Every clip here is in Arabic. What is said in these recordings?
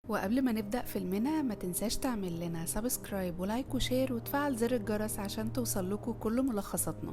وقبل ما نبدأ فيلمنا ما تنساش تعمل لنا سبسكرايب ولايك وشير وتفعل زر الجرس عشان توصلكوا كل ملخصاتنا.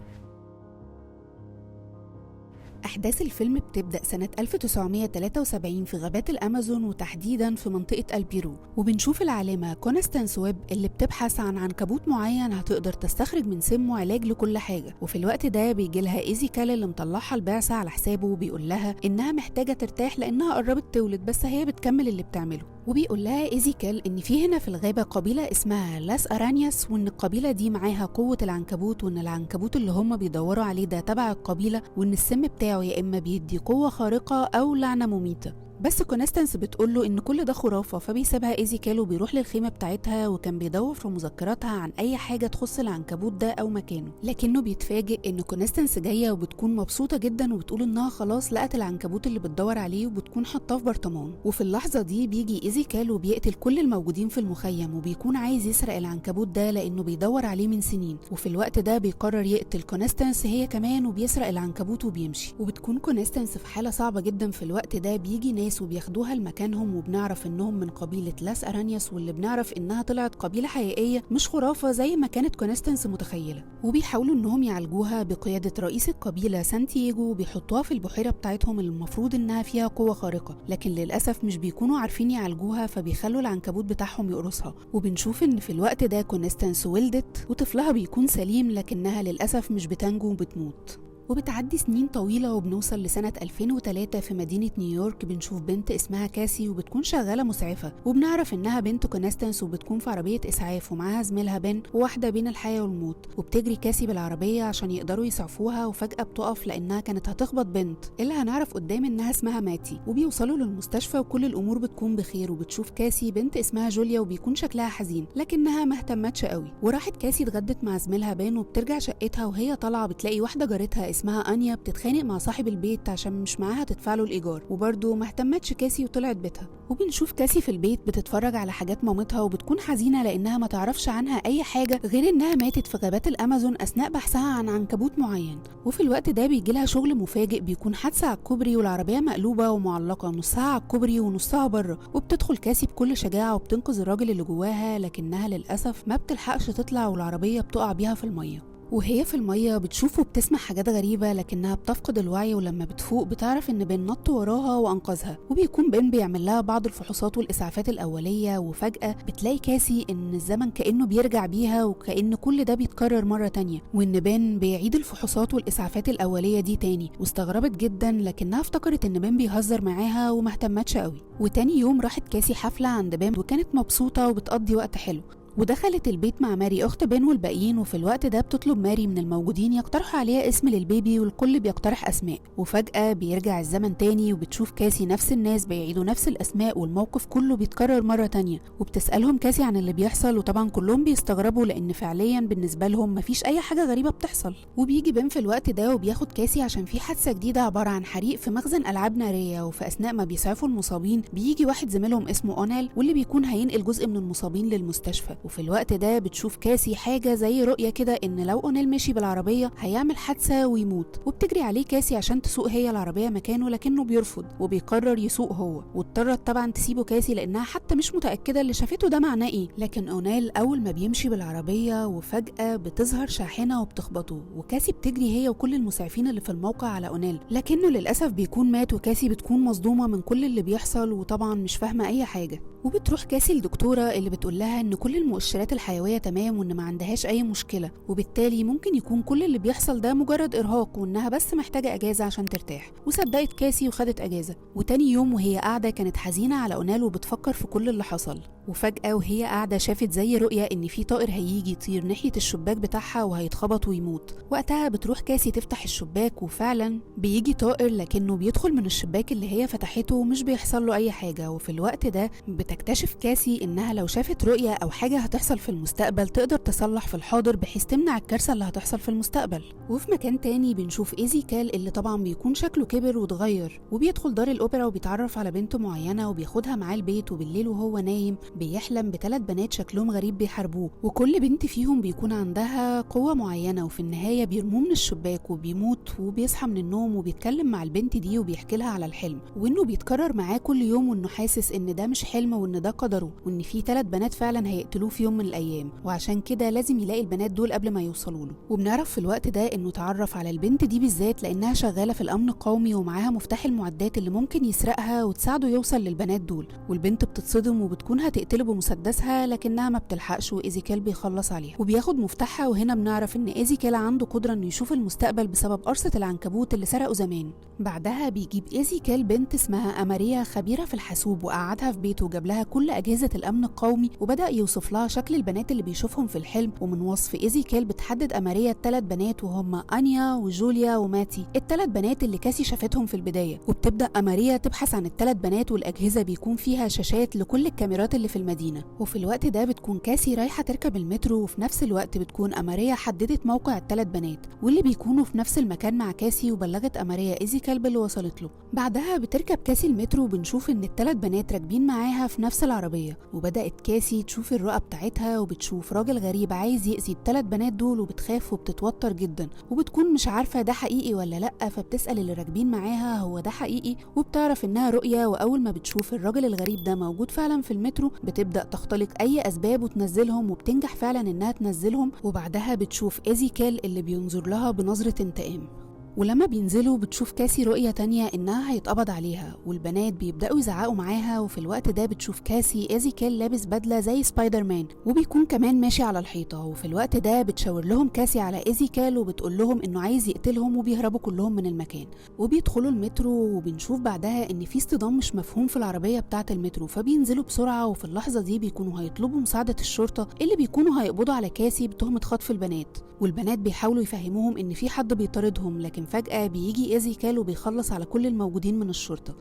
أحداث الفيلم بتبدأ سنة 1973 في غابات الأمازون وتحديدا في منطقة البيرو، وبنشوف العالمة كونستانس ويب اللي بتبحث عن عنكبوت معين هتقدر تستخرج من سمه علاج لكل حاجة. وفي الوقت ده بيجي لها إيزي كال اللي مطلعها البعثة على حسابه وبيقول لها إنها محتاجة ترتاح لأنها قربت تولد، بس هي بتكمل اللي بتعمله. وبيقول لها إيزي كال إن في هنا في الغابة قبيلة اسمها لاس أرانياس، وإن القبيلة دي معاها قوة العنكبوت، وإن العنكبوت اللي هم بيدوروا عليه ده تبع القبيلة، وإن السم بتاعه يا إما بيدي قوة خارقة أو لعنة مميتة. بس كونستانس بتقوله ان كل ده خرافه، فبيسيبها ايزي كال وبيروح للخيمه بتاعتها، وكان بيدور في مذكراتها عن اي حاجه تخص العنكبوت ده او مكانه، لكنه بيتفاجئ ان كونستانس جايه وبتكون مبسوطه جدا وبتقول انها خلاص لقت العنكبوت اللي بتدور عليه وبتكون حاطاه في برطمان. وفي اللحظه دي بيجي ايزي كال وبيقتل كل الموجودين في المخيم، وبيكون عايز يسرق العنكبوت ده لانه بيدور عليه من سنين. وفي الوقت ده بيقرر يقتل كونستانس هي كمان وبيسرق العنكبوت وبيمشي. وبتكون كونستانس في حاله صعبه جدا. في الوقت ده بيجي ناس وبياخدوها لمكانهم، وبنعرف انهم من قبيله لاس ارانياس، واللي بنعرف انها طلعت قبيله حقيقيه مش خرافه زي ما كانت كونستانس متخيله. وبيحاولوا انهم يعالجوها بقياده رئيس القبيله سانتياغو، وبيحطوها في البحيره بتاعتهم اللي المفروض انها فيها قوه خارقه، لكن للاسف مش بيكونوا عارفين يعالجوها، فبيخلوا العنكبوت بتاعهم يقرصها. وبنشوف ان في الوقت ده كونستانس ولدت وطفلها بيكون سليم، لكنها للاسف مش بتنجو وبتموت. وبتعدي سنين طويلة وبنوصل لسنة 2003 في مدينة نيويورك. بنشوف بنت اسمها كاسي وبتكون شغالة مسعفة، وبنعرف انها بنت كونستانس، وبتكون في عربية اسعاف ومعاها زميلها بن، وواحدة بين الحياة والموت. وبتجري كاسي بالعربية عشان يقدروا يسعفوها، وفجأة بتقف لانها كانت هتخبط بنت اللي هنعرف قدام انها اسمها ماتي. وبيوصلوا للمستشفى وكل الامور بتكون بخير، وبتشوف كاسي بنت اسمها جوليا وبيكون شكلها حزين، لكنها ما اهتمتش قوي. وراحت كاسي اتغدت مع زميلها بن، وبترجع شقتها وهي طالعة بتلاقي واحدة جارتها اسمها انيا بتتخانق مع صاحب البيت عشان مش معاها تدفع له الايجار، وبرده ما اهتمتش كاسي وطلعت بيتها. وبنشوف كاسي في البيت بتتفرج على حاجات مامتها، وبتكون حزينه لانها ما تعرفش عنها اي حاجه غير انها ماتت في غابات الامازون اثناء بحثها عن عنكبوت معين. وفي الوقت ده بيجي لها شغل مفاجئ، بيكون حادثه على الكوبري والعربيه مقلوبه ومعلقه نصها على الكوبري ونصها بره. وبتدخل كاسي بكل شجاعه وبتنقذ الراجل اللي جواها، لكنها للاسف ما بتلحقش تطلع والعربيه بتقع بيها في الميه. وهي في المية بتشوف وبتسمع حاجات غريبة، لكنها بتفقد الوعي، ولما بتفوق بتعرف ان بن نط وراها وانقذها. وبيكون بن بيعمل لها بعض الفحوصات والاسعافات الاولية، وفجأة بتلاقي كاسي ان الزمن كأنه بيرجع بيها، وكأن كل ده بيتكرر مرة تانية، وان بن بيعيد الفحوصات والاسعافات الاولية دي تاني. واستغربت جدا، لكنها افتكرت ان بن بيهزر معاها وما اهتمتش قوي. وتاني يوم راحت كاسي حفلة عند بن، وكانت مبسوطة وبتقضي وقت حلو. ودخلت البيت مع ماري اخت بن والباقيين، وفي الوقت ده بتطلب ماري من الموجودين يقترحوا عليها اسم للبيبي، والكل بيقترح اسماء. وفجأة بيرجع الزمن تاني، وبتشوف كاسي نفس الناس بيعيدوا نفس الاسماء، والموقف كله بيتكرر مرة تانية. وبتسألهم كاسي عن اللي بيحصل، وطبعا كلهم بيستغربوا لان فعليا بالنسبة لهم مفيش اي حاجة غريبة بتحصل. وبيجي بن في الوقت ده وبياخد كاسي عشان في حادثة جديدة عبارة عن حريق في مخزن العاب نارية. وفي اثناء ما بيسعفوا المصابين بيجي واحد زميلهم اسمه اونيل، واللي بيكون هينقل جزء من المصابين للمستشفى. وفي الوقت ده بتشوف كاسي حاجة زي رؤية كده ان لو اونيل مشي بالعربية هيعمل حادثة ويموت. وبتجري عليه كاسي عشان تسوق هي العربية مكانه، لكنه بيرفض وبيقرر يسوق هو. واضطرت طبعا تسيبه كاسي لانها حتى مش متأكدة اللي شافته ده معناه ايه. لكن اونيل اول ما بيمشي بالعربية وفجأة بتظهر شاحنة وبتخبطه، وكاسي بتجري هي وكل المسعفين اللي في الموقع على اونيل، لكنه للاسف بيكون مات. وكاسي بتكون مصدومة من كل اللي بيحصل، وطبعا مش فاهمة اي حاجة. وبتروح كاسي لدكتورة اللي بتقول لها ان كل المؤشرات الحيوية تمام، وان ما عندهاش اي مشكلة، وبالتالي ممكن يكون كل اللي بيحصل ده مجرد ارهاق، وانها بس محتاجة اجازة عشان ترتاح. وصدقت كاسي وخدت اجازة. وتاني يوم وهي قاعدة كانت حزينة على اونيل وبتفكر في كل اللي حصل. وفجأة وهي قاعدة شافت زي رؤية ان في طائر هيجي يطير ناحية الشباك بتاعها وهيتخبط ويموت. وقتها بتروح كاسي تفتح الشباك، وفعلا بيجي طائر، لكنه بيدخل من الشباك اللي هي فتحته ومش بيحصل له اي حاجة. وفي الوقت ده بتكتشف كاسي انها لو شافت رؤية او حاجة هتحصل في المستقبل تقدر تصلح في الحاضر بحيث تمنع الكارثة اللي هتحصل في المستقبل. وفي مكان تاني بنشوف إيزيكال اللي طبعا بيكون شكله كبر واتغير، وبيدخل دار الأوبرا وبيتعرف على بنت معينة وبياخدها معاه البيت، وبالليل وهو نايم بيحلم ب3 بنات شكلهم غريب بيحاربوه، وكل بنت فيهم بيكون عندها قوة معينة، وفي النهاية بيرموه من الشباك وبيموت، وبيصحى من النوم وبيتكلم مع البنت دي وبيحكي لها على الحلم، وإنه بيتكرر معاه كل يوم، وإنه حاسس إن ده مش حلم وإن ده قدره، وإن في 3 بنات فعلا هيقتلوه في يوم من الأيام، وعشان كده لازم يلاقي البنات دول قبل ما يوصلوا له. وبنعرف في الوقت ده إنه اتعرف على البنت دي بالذات لأنها شغالة في الأمن القومي ومعاها مفتاح المعدات اللي ممكن يسرقها وتساعده يوصل للبنات دول، والبنت بتتصدم وبتكون هتقتله بمسدسها لكنها ما بتلحقش، وإيزيكال بيخلص عليها وبياخد مفتاحها. وهنا بنعرف إن إيزيكال عنده قدرة إنه يشوف المستقبل بسبب قرصة العنكبوت اللي سرقه زمان. بعدها بيجيب إيزيكال بنت اسمها أماريا خبيرة في الحاسوب وقعدها في بيته وجاب لها كل أجهزة الأمن القومي، وبدأ يوصف لها شكل البنات اللي بيشوفهم في الحلم. ومن وصف إيزيكال بتحدد أماريا ال3 بنات وهم أنيا وجوليا وماتي، ال3 بنات اللي كاسي شافتهم في البداية. وبتبدأ أماريا تبحث عن ال3 بنات، والأجهزة بيكون فيها شاشات لكل الكاميرات اللي في المدينة. وفي الوقت ده بتكون كاسي رايحة تركب المترو، وفي نفس الوقت بتكون أماريا حددت موقع ال3 بنات واللي بيكونوا في نفس المكان مع كاسي، وبلغت أماريا إيزيكال باللي وصلت له. بعدها بتركب كاسي المترو وبنشوف إن ال3 بنات راكبين معاها في نفس العربية، وبدأت كاسي تشوف الرؤى بتاعتها وبتشوف راجل غريب عايز يأذي ال3 بنات دول، وبتخاف وبتتوتر جدا وبتكون مش عارفة ده حقيقي ولا لأ، فبتسأل اللي راكبين معاها هو ده حقيقي، وبتعرف إنها رؤية. وأول ما بتشوف الراجل الغريب ده موجود فعلا في المترو بتبدأ تختلق أي أسباب وتنزلهم، وبتنجح فعلا إنها تنزلهم. وبعدها بتشوف إيزيكال اللي بينظر لها بنظرة انتقام. ولما بينزلوا بتشوف كاسي رؤية تانية إنها هيتقبض عليها، والبنات بيبدأوا يزعقوا معاها. وفي الوقت ده بتشوف كاسي إيزيكال لابس بدلة زي سبايدر مان وبيكون كمان ماشي على الحيطة. وفي الوقت ده بتشاور لهم كاسي على إيزيكال وبتقول لهم إنه عايز يقتلهم، وبيهربوا كلهم من المكان. وبيدخلوا المترو وبنشوف بعدها إن في اصطدام مش مفهوم في العربية بتاعة المترو، فبينزلوا بسرعة. وفي اللحظة دي بيكونوا هيطلبوا مساعدة الشرطة اللي بيكونوا هيقبضوا على كاسي بتهمة خطف البنات، والبنات بيحاولوا يفهموهم إن في حد بيطاردهم، لكن فجأة بيجي إيزيكال وبيخلص على كل الموجودين من الشرطة.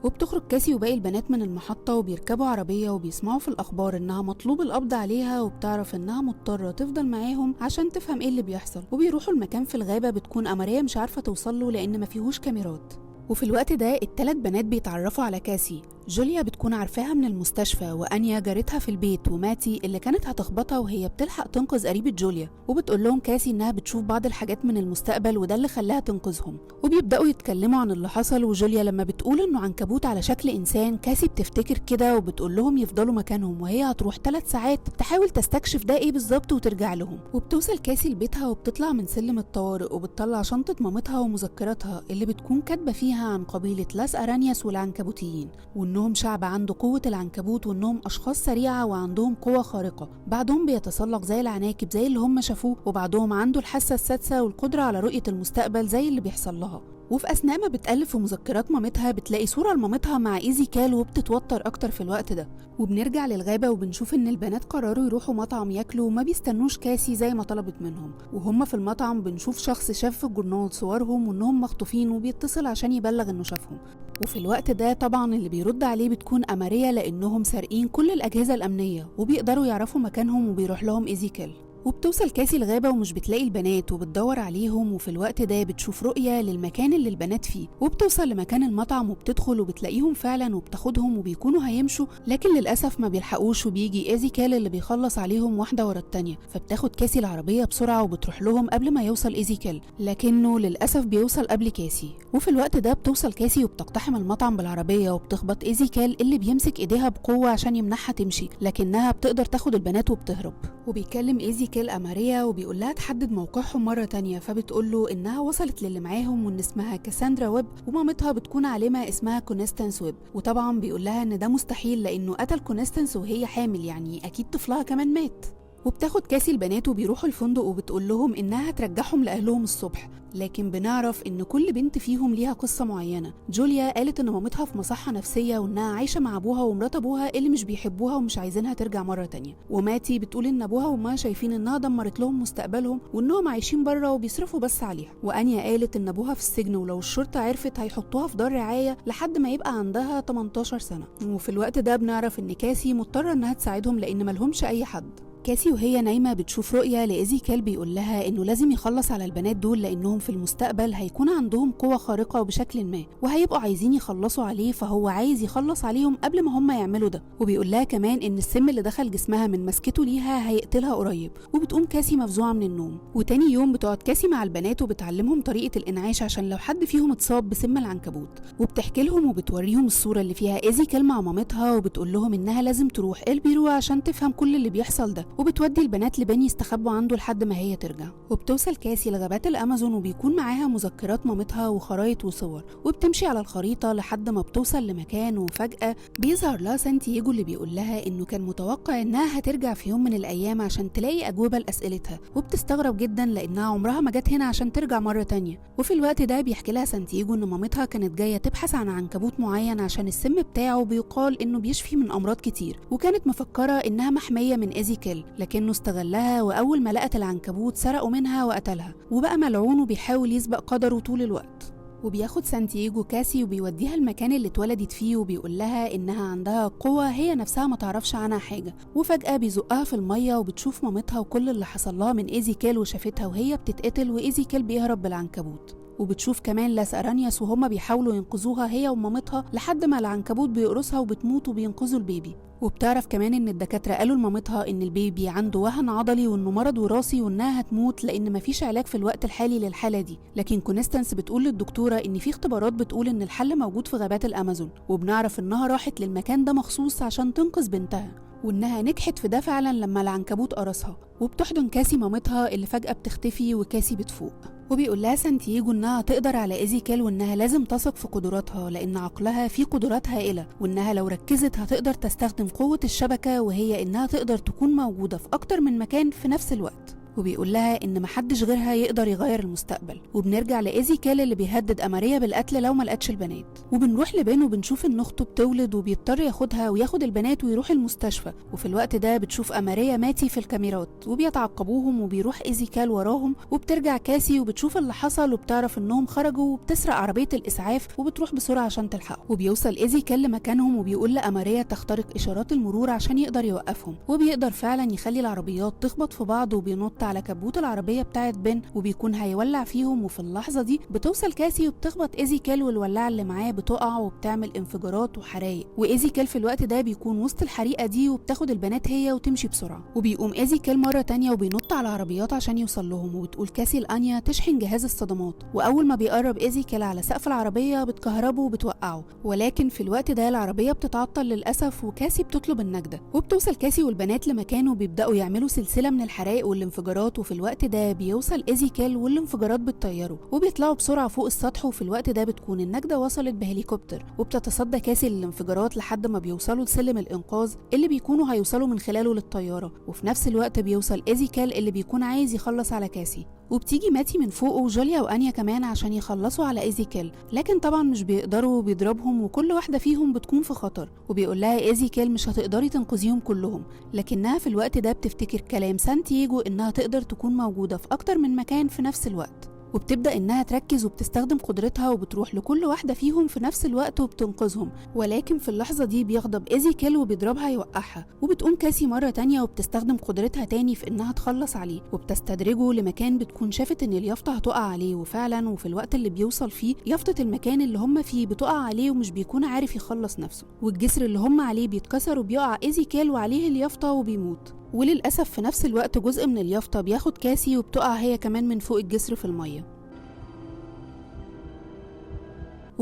وبتخرج كاسي وباقي البنات من المحطة وبيركبوا عربية، وبيسمعوا في الأخبار إنها مطلوب القبض عليها، وبتعرف إنها مضطرة تفضل معاهم عشان تفهم إيه اللي بيحصل. وبيروحوا المكان في الغابة بتكون أماريا مش عارفة توصله لأن ما فيهوش كاميرات. وفي الوقت ده ال3 بنات بيتعرفوا على كاسي. جوليا بتكون عارفاها من المستشفى، وأنيا جارتها في البيت، وماتي اللي كانت هتخبطها وهي بتلحق تنقذ قريبة جوليا. وبتقول لهم كاسي إنها بتشوف بعض الحاجات من المستقبل وده اللي خلاها تنقذهم. وبيبدأوا يتكلموا عن اللي حصل، وجوليا لما بتقول إنه عنكبوت على شكل إنسان كاسي بتفتكر كده، وبتقول لهم يفضلوا مكانهم وهي هتروح 3 ساعات تحاول تستكشف ده إيه بالظبط وترجع لهم. وبتوصل كاسي لبيتها وبتطلع من سلم الطوارئ، وبتطلع شنطة مامتها ومذكراتها اللي بتكون كاتبة فيها عن قبيلة لاس أرانياس والعنكبوتيين، وإنهم شعب عنده قوة العنكبوت، وإنهم أشخاص سريعة وعندهم قوة خارقة. بعضهم بيتسلق زي العناكب زي اللي هم شافوه، وبعضهم عنده الحاسة السادسة والقدرة على رؤية المستقبل زي اللي بيحصل لها. وفي أثناء ما بتقلب في مذكرات مامتها بتلاقي صورة لمامتها مع إيزيكال، وبتتوتر أكتر في الوقت ده. وبنرجع للغابة وبنشوف إن البنات قرروا يروحوا مطعم ياكلوا، وما بيستنوش كاسي زي ما طلبت منهم. وهم في المطعم بنشوف شخص شاف في الجورنال صورهم وإنهم مخطوفين، وبيتصل عشان يبلغ إنه شافهم. وفي الوقت ده طبعا اللي بيرد عليه بتكون أماريا لأنهم سارقين كل الأجهزة الأمنية وبيقدروا يعرفوا مكانهم، وبيروح لهم إيزيكال. وبتوصل كاسي الغابة ومش بتلاقي البنات وبتدور عليهم. وفي الوقت ده بتشوف رؤية للمكان اللي البنات فيه، وبتوصل لمكان المطعم وبتدخل وبتلاقيهم فعلا وبتاخدهم، وبيكونوا هيمشوا لكن للأسف ما بيلحقوش، وبيجي إيزيكال اللي بيخلص عليهم واحدة ورا التانية. فبتاخد كاسي العربية بسرعة وبتروح لهم قبل ما يوصل إيزيكال، لكنه للأسف بيوصل قبل كاسي. وفي الوقت ده بتوصل كاسي وبتقتحم المطعم بالعربية، وبتخبط إيزيكال اللي بيمسك إيديها بقوة عشان يمنعها تمشي، لكنها بتقدر تاخد البنات وبتهرب. وبيكلم إيزيكال أماريا وبيقول لها تحدد موقعهم مرة تانية، فبتقول له إنها وصلت للي معاهم وإن اسمها كاساندرا ويب، ومامتها بتكون عالمة اسمها كونستانس ويب. وطبعا بيقول لها إن ده مستحيل لأنه قتل كونستانس وهي حامل، يعني أكيد طفلها كمان مات. وبتاخد كاسي البنات وبيروحوا الفندق وبتقول لهم إنها هترجعهم لأهلهم الصبح. لكن بنعرف إن كل بنت فيهم ليها قصة معينة. جوليا قالت إن مامتها في مصحة نفسية وإنها عايشة مع أبوها ومرات أبوها اللي مش بيحبوها ومش عايزينها ترجع مرة تانية. وماتي بتقول إن أبوها وأمها شايفين إنها دمرت لهم مستقبلهم وإنهم عايشين بره وبيصرفوا بس عليها. وأنيا قالت إن أبوها في السجن ولو الشرطة عرفت هيحطوها في دار رعاية لحد ما يبقى عندها 18 سنة. وفي الوقت ده بنعرف إن كاسي مضطرة إنها تساعدهم لأن ملهمش أي حد. كاسي وهي نايمة بتشوف رؤية لإيزيكيل بيقول لها إنه لازم يخلص على البنات دول لأنهم في المستقبل هيكون عندهم قوة خارقة بشكل ما وهيبقوا عايزين يخلصوا عليه، فهو عايز يخلص عليهم قبل ما هم يعملوا ده. وبيقول لها كمان إن السم اللي دخل جسمها من مسكته ليها هيقتلها قريب. وبتقوم كاسي مفزوعة من النوم. وتاني يوم بتقعد كاسي مع البنات وبتعلمهم طريقة الإنعاش عشان لو حد فيهم اتصاب بسم العنكبوت، وبتحكي لهم وبتوريهم الصورة اللي فيها إيزيكيل مع مامتها وبتقول لهم إنها لازم تروح البيرو عشان تفهم كل اللي بيحصل ده، وبتودي البنات لبني يستخبوا عنده لحد ما هي ترجع. وبتوصل كاسي لغابات الأمازون وبيكون معاها مذكرات مامتها وخرايط وصور، وبتمشي على الخريطة لحد ما بتوصل لمكان وفجأة بيظهر لها سانتياغو اللي بيقول لها إنه كان متوقع إنها هترجع في يوم من الأيام عشان تلاقي أجوبة لأسئلتها، وبتستغرب جدا لأنها عمرها ما جت هنا عشان ترجع مرة تانية. وفي الوقت ده بيحكي لها سانتياغو إن مامتها كانت جاية تبحث عن عنكبوت معين عشان السم بتاعه بيقال إنه بيشفي من أمراض كتير، وكانت مفكرة إنها محمية من إيزيكيل، لكنه استغلها وأول ما لقت العنكبوت سرقوا منها وقتلها، وبقى ملعون وبيحاول يسبق قدره طول الوقت. وبياخد سانتياغو كاسي وبيوديها المكان اللي اتولدت فيه وبيقول لها إنها عندها قوة هي نفسها ما تعرفش عنها حاجة. وفجأة بيزقها في المية وبتشوف مامتها وكل اللي حصل لها من إيزيكيل وشافتها وهي بتتقتل وإيزيكيل بيهرب بالعنكبوت. وبتشوف كمان لاس أرانياس وهما بيحاولوا ينقذوها هي ومامتها لحد ما العنكبوت بيقرصها وبتموت وبينقذوا البيبي. وبتعرف كمان ان الدكاتره قالوا لمامتها ان البيبي عنده وهن عضلي وانه مرض وراثي وانها هتموت لان مفيش علاج في الوقت الحالي للحاله دي. لكن كونستانس بتقول للدكتوره ان في اختبارات بتقول ان الحل موجود في غابات الامازون، وبنعرف انها راحت للمكان ده مخصوص عشان تنقذ بنتها، وانها نجحت في ده فعلا لما العنكبوت قرصها. وبتحضن كاسي مامتها اللي فجأة بتختفي وكاسي بتفوق. وبيقول لها سانتياغو انها تقدر على إيزيكيل وانها لازم تثق في قدراتها لان عقلها فيه قدرات هائلة، وانها لو ركزت هتقدر تستخدم قوة الشبكة وهي انها تقدر تكون موجودة في اكتر من مكان في نفس الوقت. وبيقول لها ان محدش غيرها يقدر يغير المستقبل. وبنرجع لإيزيكيل اللي بيهدد أماريا بالقتل لو ما لقتش البنات، وبنروح لبين وبنشوف ان اخته بتولد وبيضطر ياخدها وياخد البنات ويروح المستشفى. وفي الوقت ده بتشوف أماريا ماتي في الكاميرات وبيتعقبوهم وبيروح إيزيكيل وراهم. وبترجع كاسي وبتشوف اللي حصل وبتعرف انهم خرجوا وبتسرق عربية الإسعاف وبتروح بسرعة عشان تلحقه. وبيوصل إيزيكيل لمكانهم وبيقول لأماريا تخترق إشارات المرور عشان يقدر يوقفهم، وبيقدر فعلا يخلي العربيات تخبط في بعض وبينط على كبوت العربية بتاعت بن وبيكون هيولع فيهم. وفي اللحظة دي بتوصل كاسي وبتخبط إيزيكيل والولاعة اللي معاه بتقع وبتعمل انفجارات وحرايق. وإيزيكيل في الوقت ده بيكون وسط الحريقة دي وبتاخد البنات هي وتمشي بسرعة. وبيقوم إيزيكيل مرة تانية وبينط على العربيات عشان يوصل لهم، وبتقول كاسي لأنيا تشحن جهاز الصدمات. وأول ما بيقرب إيزيكيل على سقف العربية بتكهربه وبتوقعه، ولكن في الوقت ده العربية بتتعطل للأسف وكاسي بتطلب النجدة. وبتوصل كاسي والبنات لمكان وبيبدأوا يعملوا سلسلة من الحرائق والانفجارات. وفي الوقت ده بيوصل إيزيكيل والانفجارات بتطيره وبيطلعوا بسرعة فوق السطح. وفي الوقت ده بتكون النجدة وصلت بهليكوبتر وبتتصدى كاسي للانفجارات لحد ما بيوصلوا لسلم الإنقاذ اللي بيكونوا هيوصلوا من خلاله للطيارة. وفي نفس الوقت بيوصل إيزيكيل اللي بيكون عايز يخلص على كاسي، وبتيجي ماتي من فوق وجوليا وأنيا كمان عشان يخلصوا على إيزيكيل، لكن طبعا مش بيقدروا وبيضربهم وكل واحدة فيهم بتكون في خطر. وبيقول لها إيزيكيل مش هتقدري تنقذيهم كلهم، لكنها في الوقت ده بتفتكر كلام سانتياغو إنها تقدر تكون موجودة في أكتر من مكان في نفس الوقت. وبتبدأ إنها تركز وبتستخدم قدرتها وبتروح لكل واحدة فيهم في نفس الوقت وبتنقذهم. ولكن في اللحظة دي بيغضب إيزيكيل وبيضربها يوقعها. وبتقوم كاسي مرة تانية وبتستخدم قدرتها تاني في إنها تخلص عليه، وبتستدرجه لمكان بتكون شافت إن اليافطة هتقع عليه. وفعلا وفي الوقت اللي بيوصل فيه يافطة المكان اللي هم فيه بتقع عليه ومش بيكون عارف يخلص نفسه، والجسر اللي هم عليه بيتكسر وبيقع إيزيكيل وعليه اليافطة وبيموت. وللأسف في نفس الوقت جزء من اليافطة بياخد كاسي وبتقع هي كمان من فوق الجسر في المية.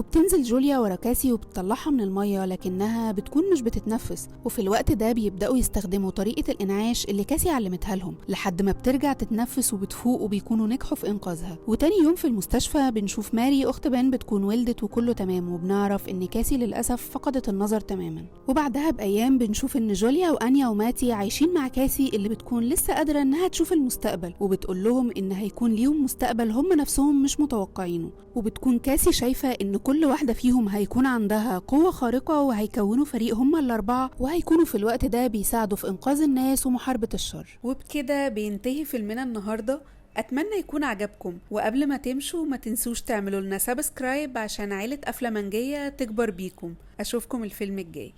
وبتنزل جوليا ورا كاسي وبتطلعها من المية، لكنها بتكون مش بتتنفس. وفي الوقت ده بيبدأوا يستخدموا طريقة الإنعاش اللي كاسي علمتها لهم لحد ما بترجع تتنفس وبتفوق، وبيكونوا نجحوا في إنقاذها. وتاني يوم في المستشفى بنشوف ماري أخت بان بتكون ولدت وكله تمام، وبنعرف إن كاسي للأسف فقدت النظر تماما. وبعدها بأيام بنشوف إن جوليا وأنيا وماتي عايشين مع كاسي اللي بتكون لسه قادرة إنها تشوف المستقبل، وبتقول لهم إن هيكون ليهم مستقبل هم نفسهم مش متوقعينه. وبتكون كاسي شايفة إن كل واحدة فيهم هيكون عندها قوة خارقة، وهيكونوا فريق هم الأربعة، وهيكونوا في الوقت ده بيساعدوا في إنقاذ الناس ومحاربة الشر. وبكده بينتهي فيلمنا النهاردة. أتمنى يكون عجبكم، وقبل ما تمشوا ما تنسوش تعملوا لنا سبسكرايب عشان عيلة أفلامنجية تكبر بيكم. أشوفكم الفيلم الجاي.